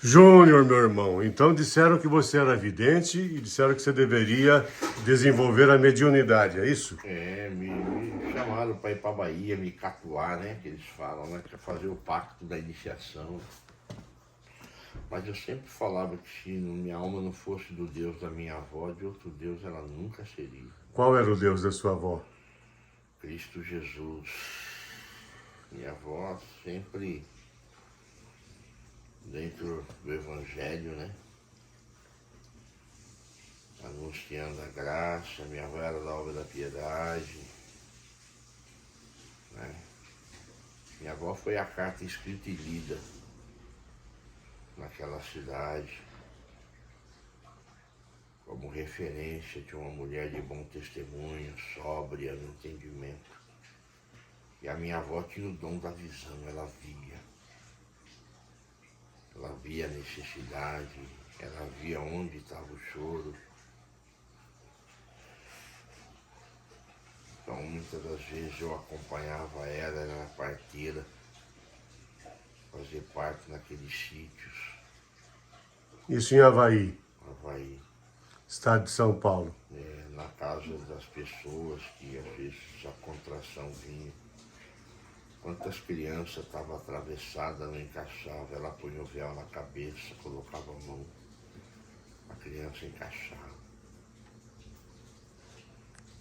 Júnior, meu irmão, então disseram que você era vidente e disseram que você deveria desenvolver a mediunidade, é isso? Me chamaram para ir para Bahia, me catuar, né? Que eles falam, né? Para fazer o pacto da iniciação. Mas eu sempre falava que se minha alma não fosse do Deus da minha avó, de outro Deus ela nunca seria. Qual era o Deus da sua avó? Cristo Jesus. Minha avó sempre dentro do Evangelho, né? Anunciando a graça, minha avó era da obra da piedade, né? Minha avó foi a carta escrita e lida naquela cidade, como referência de uma mulher de bom testemunho, sóbria no entendimento. E a minha avó tinha o dom da visão, ela via a necessidade, ela via onde estava o choro. Então muitas das vezes eu acompanhava ela, ela era parteira, fazer parte naqueles sítios, Isso em Havaí, Havaí, estado de São Paulo. na casa das pessoas que às vezes a contração vinha. Quantas crianças estavam atravessadas, não encaixava, ela punha o véu na cabeça, colocava a mão, a criança encaixava.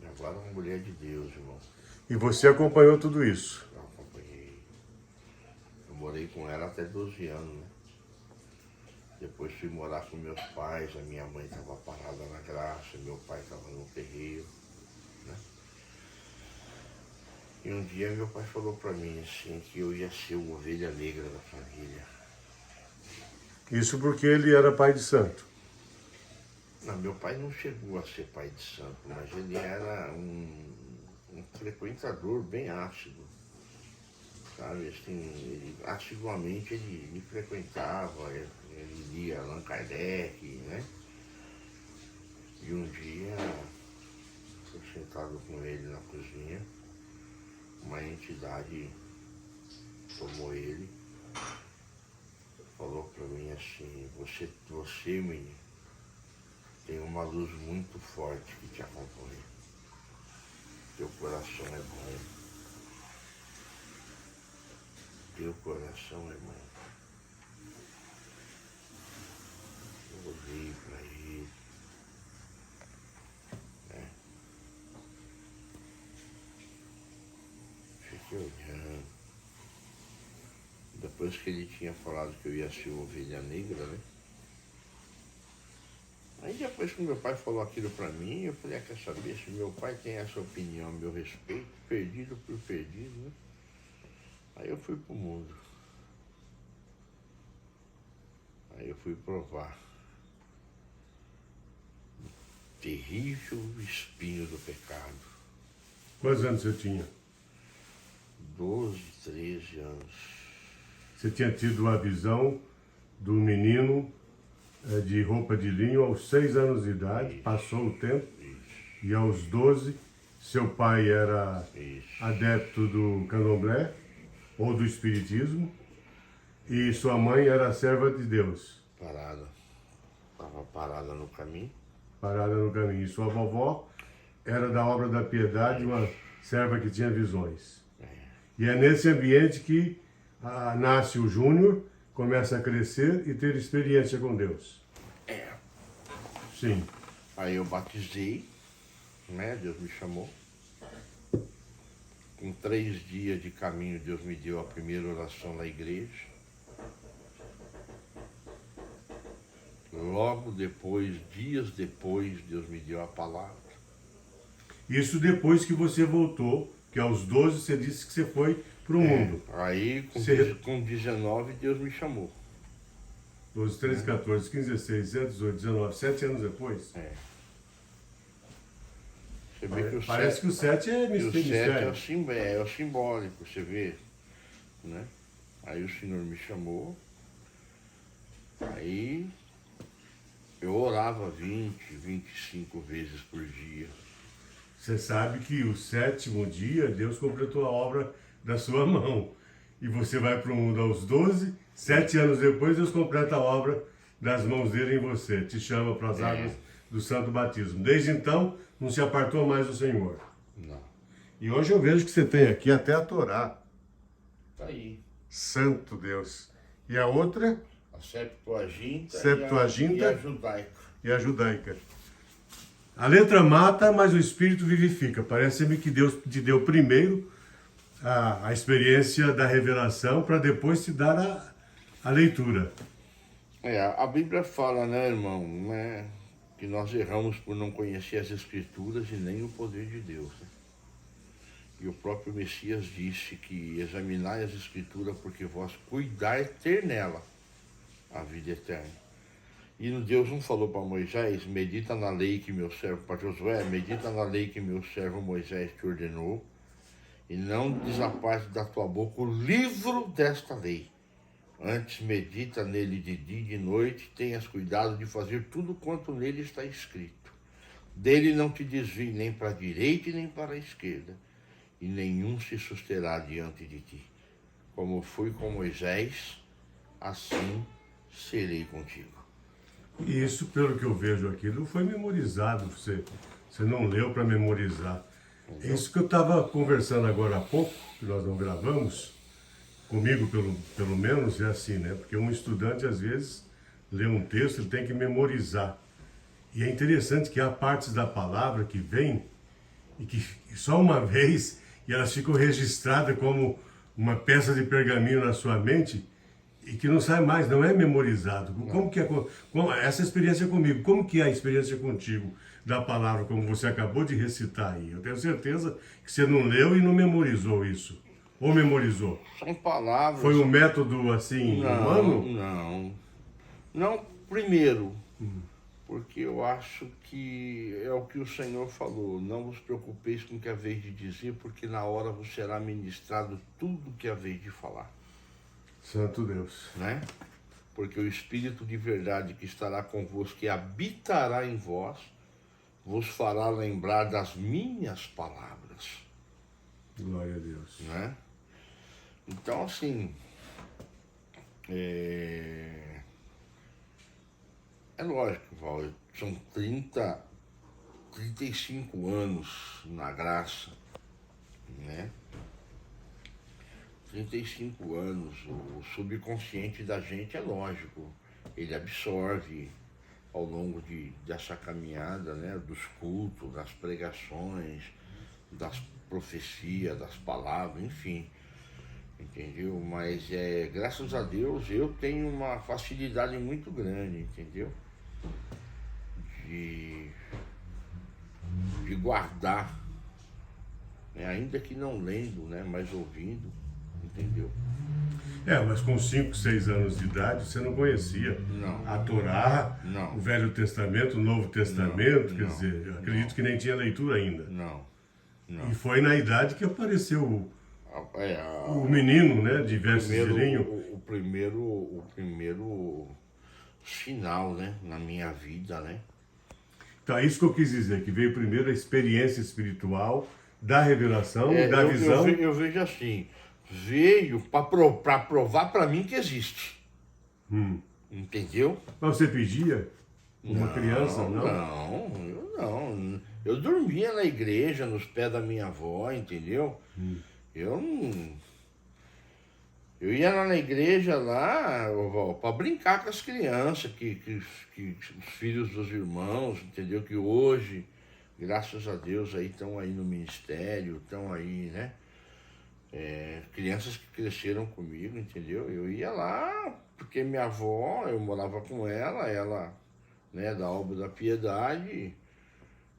E agora é uma mulher de Deus, irmão. E você acompanhou tudo isso? Eu acompanhei. Eu morei com ela até 12 anos, né? Depois fui morar com meus pais, a minha mãe estava parada na graça, meu pai estava no terreiro, né? E um dia meu pai falou para mim assim, que eu ia ser o ovelha negra da família. Isso porque ele era pai de santo. Não, meu pai não chegou a ser pai de santo, mas ele era um frequentador bem ácido, sabe? Assim, assiduamente ele me frequentava, ele lia Allan Kardec, né? E um dia, eu sentado com ele na cozinha, uma entidade tomou ele, falou para mim assim, você menino, tem uma luz muito forte que te acompanha. Teu coração é bom. Teu coração é bom. Eu olhei para ele, né? Fiquei olhando. Depois que ele tinha falado que eu ia ser ovelha negra, né? Aí depois que meu pai falou aquilo pra mim, eu falei, quer saber, se meu pai tem essa opinião a meu respeito, perdido por perdido, né? Aí eu fui pro mundo. Aí eu fui provar o terrível espinho do pecado. Quantos anos você tinha? 12, 13 anos. Você tinha tido a visão do menino de roupa de linho aos 6 anos de idade, Isso, passou o tempo, isso, e aos 12 seu pai era isso. adepto do candomblé ou do espiritismo e sua mãe era serva de Deus, Parada. Estava parada no caminho. parada no caminho. E sua vovó era da obra da piedade, uma serva que tinha visões. E é nesse ambiente que nasce o Júnior, começa a crescer e ter experiência com Deus. É. Sim. Aí eu batizei, né? Deus me chamou. Com 3 dias de caminho, Deus me deu a primeira oração na igreja. Logo depois, dias depois, Deus me deu a palavra. Isso depois que você voltou, que aos 12 você disse que você foi para o mundo. Aí, com 19, Deus me chamou. 12, 13, 14, 15, 16, 17, 18, 19, 7 anos depois. Você vê que o Parece que o 7 é o 7 mistério. é o simbólico, você vê, né? Aí o Senhor me chamou, aí eu orava 20, 25 vezes por dia. Você sabe que o 7º dia Deus completou a obra da sua mão. e você vai para o mundo aos 12, 7 anos depois Deus completa a obra das mãos dele em você, te chama para as águas do santo batismo. Desde então, não se apartou mais do Senhor. Não. E hoje eu vejo que você tem aqui até a Torá. Tá aí. Santo Deus. E a outra? A Septuaginta, Septuaginta e a Judaica. E a judaica. A letra mata, mas o espírito vivifica. Parece-me que Deus te deu primeiro a experiência da revelação para depois te dar a leitura. A Bíblia fala, né, irmão, né, que nós erramos por não conhecer as Escrituras e nem o poder de Deus. Né? E o próprio Messias disse que examinai as Escrituras porque vós cuidai ter nela a vida eterna. E Deus não falou para Moisés, medita na lei que meu servo, para Josué, medita na lei que meu servo Moisés te ordenou, e não desaparte da tua boca o livro desta lei. Antes medita nele de dia e de noite, tenhas cuidado de fazer tudo quanto nele está escrito. Dele não te desvie nem para a direita e nem para a esquerda, e nenhum se susterá diante de ti. Como fui com Moisés, assim serei contigo. E isso, pelo que eu vejo aqui, não foi memorizado. Você não leu para memorizar. É isso que eu estava conversando agora há pouco, que nós não gravamos. Comigo, pelo menos, é assim, né? Porque um estudante, às vezes, lê um texto, ele tem que memorizar. E é interessante que há partes da palavra que vêm e que só uma vez, e elas ficam registradas como uma peça de pergaminho na sua mente, e que não sai mais, não é memorizado. Como que é essa experiência comigo? Como que é a experiência contigo da palavra, como você acabou de recitar aí? Eu tenho certeza que você não leu e não memorizou isso. Ou memorizou? São palavras... Foi um método, assim, humano? Não, primeiro, porque eu acho que é o que o Senhor falou. Não vos preocupeis com o que haveis de dizer, porque na hora vos será ministrado tudo o que haveis de falar. Santo Deus. Né? Porque o Espírito de verdade que estará convosco, que habitará em vós, vos fará lembrar das minhas palavras. Glória a Deus. Né? Então, assim, é lógico, Val, são 35 anos na graça, né? 35 anos, o subconsciente da gente é lógico, ele absorve ao longo dessa caminhada, né, dos cultos, das pregações, das profecias, das palavras, enfim, entendeu? Mas graças a Deus eu tenho uma facilidade muito grande, entendeu? De guardar, né, ainda que não lendo, né, mas ouvindo. Entendeu? Mas com 5, 6 anos de idade você não conhecia a Torá, o Velho Testamento, o Novo Testamento, quer dizer, eu acredito que nem tinha leitura ainda. Não. E foi na idade que apareceu o menino, né, de versos de linho. O primeiro sinal, né, na minha vida, né? Então é isso que eu quis dizer, que veio primeiro a experiência espiritual da revelação, da visão. Eu vejo assim, veio para provar para mim que existe. Entendeu? Mas você pedia? Uma criança, não? Não, eu não. Eu dormia na igreja, nos pés da minha avó, entendeu? Eu ia lá na igreja lá, para brincar com as crianças, que os filhos dos irmãos, entendeu? Que hoje, graças a Deus, aí estão aí no ministério, estão aí, né? Crianças que cresceram comigo, entendeu? Eu ia lá, porque minha avó, eu morava com ela, né, da obra da piedade,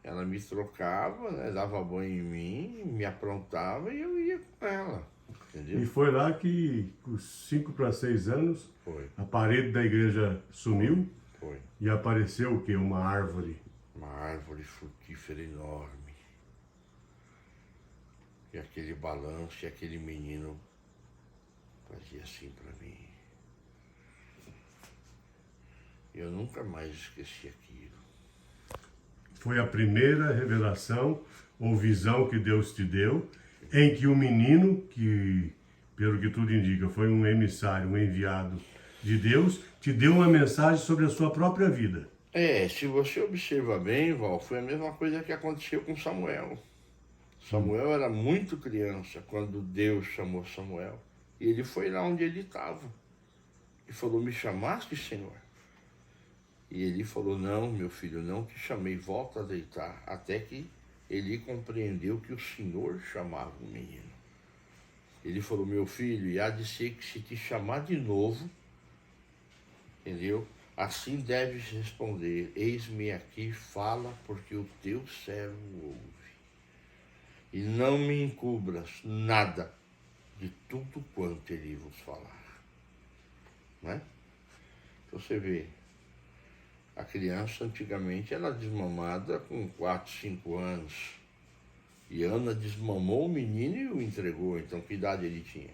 ela me trocava, né, dava banho em mim, me aprontava e eu ia com ela, entendeu? E foi lá que, com 5 para 6 anos, a parede da igreja sumiu. Foi. E apareceu o quê? Uma árvore. Uma árvore frutífera enorme. E aquele balanço e aquele menino fazia assim para mim. Eu nunca mais esqueci aquilo. Foi a primeira revelação ou visão que Deus te deu, em que o menino, que pelo que tudo indica, foi um emissário, um enviado de Deus, te deu uma mensagem sobre a sua própria vida. Se você observa bem, Val, foi a mesma coisa que aconteceu com Samuel. Samuel era muito criança quando Deus chamou Samuel. E ele foi lá onde ele estava. E falou, me chamaste, Senhor? E ele falou, não, meu filho, não te chamei, volta a deitar. Até que ele compreendeu que o Senhor chamava o menino. Ele falou, meu filho, e há de ser que se te chamar de novo, entendeu? Assim deves responder, eis-me aqui, fala, porque o teu servo ouve. E não me encubras nada de tudo quanto ele vos falar. Né? Então você vê, a criança antigamente era desmamada com 4, 5 anos. E Ana desmamou o menino e o entregou. Então que idade ele tinha?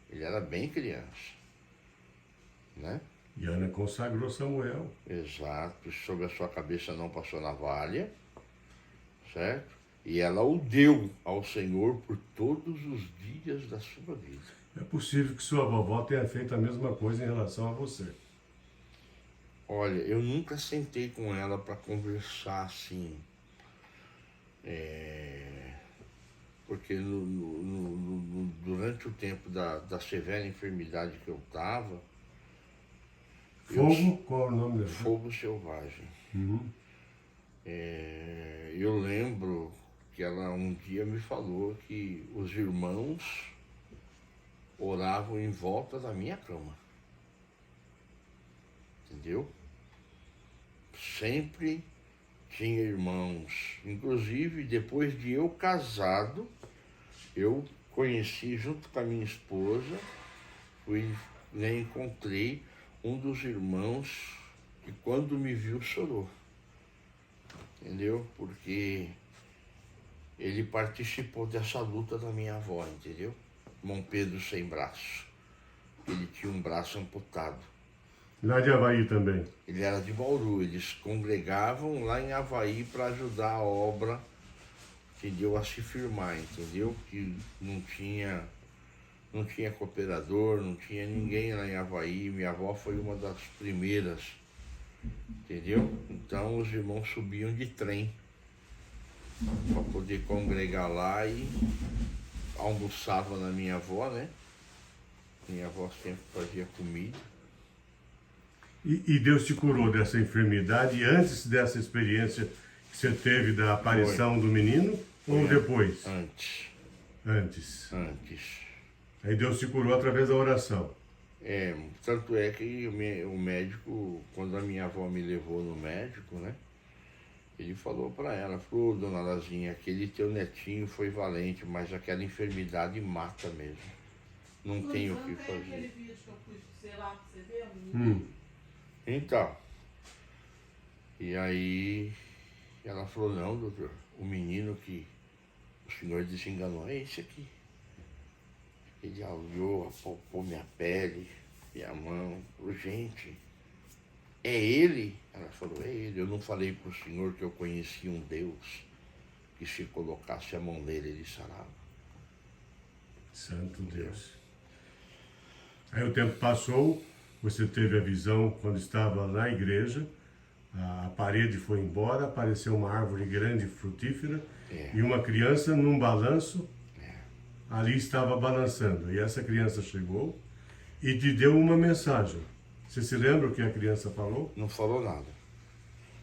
Ele era bem criança. Né? E Ana consagrou Samuel. Exato. Sobre a sua cabeça não passou navalha. Certo? E ela o deu ao Senhor por todos os dias da sua vida. É possível que sua vovó tenha feito a mesma coisa em relação a você. Olha, eu nunca sentei com ela para conversar assim. Porque durante o tempo da severa enfermidade que eu estava... Fogo? Qual é o nome dele? Fogo selvagem. Uhum. Eu lembro que ela um dia me falou que os irmãos oravam em volta da minha cama. Entendeu? Sempre tinha irmãos. Inclusive, depois de eu casado, eu conheci junto com a minha esposa, encontrei um dos irmãos que quando me viu chorou. Entendeu? Porque ele participou dessa luta da minha avó, entendeu? Irmão Pedro sem braço. Ele tinha um braço amputado. Lá de Avaí também. Ele era de Bauru, eles congregavam lá em Avaí para ajudar a obra, entendeu? A se firmar, entendeu? Que não tinha cooperador, não tinha ninguém lá em Avaí. Minha avó foi uma das primeiras, entendeu? Então os irmãos subiam de trem para poder congregar lá e almoçava na minha avó, né? Minha avó sempre fazia comida. E Deus te curou dessa enfermidade antes dessa experiência que você teve da aparição do menino ou depois? Antes. Antes. Aí Deus te curou através da oração. Tanto é que o médico, quando a minha avó me levou no médico, né? Ele falou para ela, falou, dona Lazinha, aquele teu netinho foi valente, mas aquela enfermidade mata mesmo. Não tem o que fazer. Aquele vídeo que eu pus, sei lá, pra você ver, o menino. Então, e aí ela falou, não, doutor, o menino que o senhor desenganou é esse aqui. Ele olhou, apalpou minha pele, minha mão, falou, gente, é ele? Ela falou, é ele. Eu não falei pro senhor que eu conhecia um Deus que se colocasse a mão nele, ele sarava. Santo Deus. Aí o tempo passou, você teve a visão quando estava na igreja, a parede foi embora, apareceu uma árvore grande, frutífera, e uma criança num balanço, ali estava balançando. E essa criança chegou e te deu uma mensagem. Você se lembra o que a criança falou? Não falou nada.